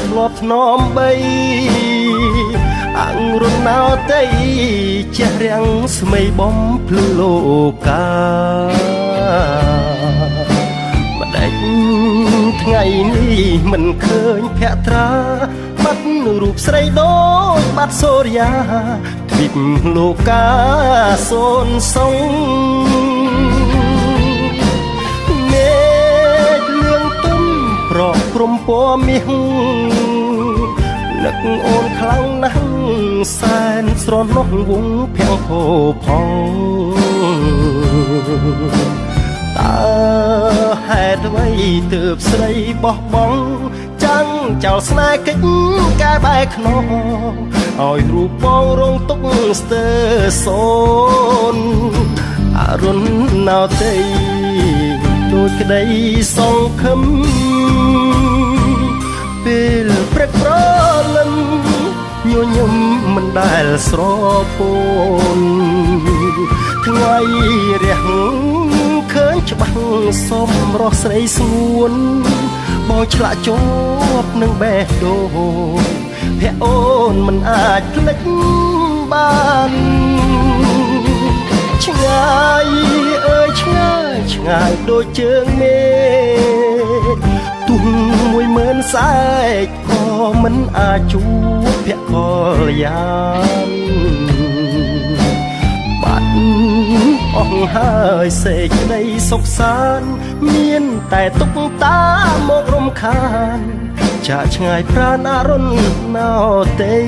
ធ្លាប់ធ្នមបីអង្រុនណោតីជះរាំងស្មីបំភ្លឺលោកាម្ដេចថ្ងៃនេះមិនឃើញភក្ត្រាបាត់រូបស្រីដូចបាត់សូរិយាទ្វីបលោកាសូនសុងមេឃលឿងទុំប្រកព្រំពណ៌មាសនឹកអូនខ្លាំងណាស់សែនស្រណោះវងភាំងពោផងតើហេតុអ្វីទើបស្រីបោះបង់ចាំងចោលស្នេហ៍កិច្ចកែបែកខ្នងឲ្យរូបបងរងទុកស្ទើរសូនអរុណណោតីដូចក្តីសង្ឃឹមពេលព្រឹកព្រលឹមញញឹមមិនដែលស្រពោនថ្ងៃរះឃើញច្បាស់សំរស់ស្រីស្ងួនបងឆ្លាក់ជាប់នឹងបេះដូងភ័ក្រអូនមិនអាចភ្លេចបានឆ្ងាយអើយឆ្ងាយឆ្ងាយដូចជើងមេទុំ10000សែកក៏មិនអាចជួបភក្ត្រកល្យានបាត់អស់ហើយសេចក្តីសុខសាន្តមានតែទុកតាមករំខានចាកឆ្ងាយប្រាណអរុណណោតី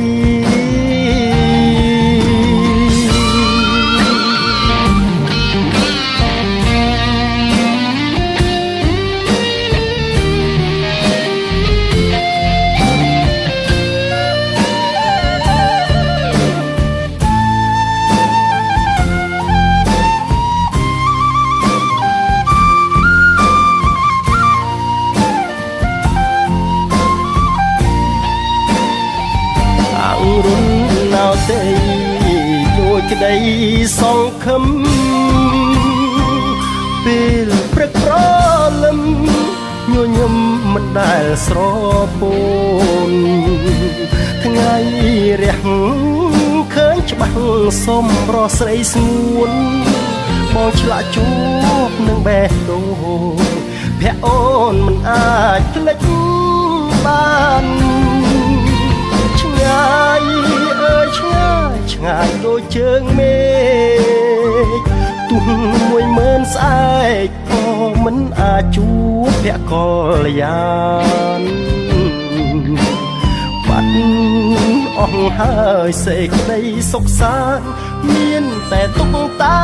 រុនណោតីដូចក្តីសង្ឃឹមពេលព្រឹកព្រលឹមញញឹមមិនដែលស្រពោនថ្ងៃរះឃើញច្បាស់សំរស់ស្រីស្ងួនបងឆ្លាក់ជួបនឹងបេះដូងភ័ក្រអូនមិនអាចភ្លេចបានឆ្ងាយអើយឆ្ងាយឆ្ងាយដូចជើងមេឃទុំ10000ស្អែកក៏មិនអាចជួបភក្ត្រកល្យានបាត់អស់ហើយសេចក្តីសុខសាន្តមានតែទុកតា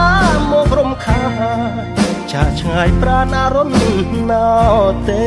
មករំខានចាកឆ្ងាយប្រាណអរុណណោតី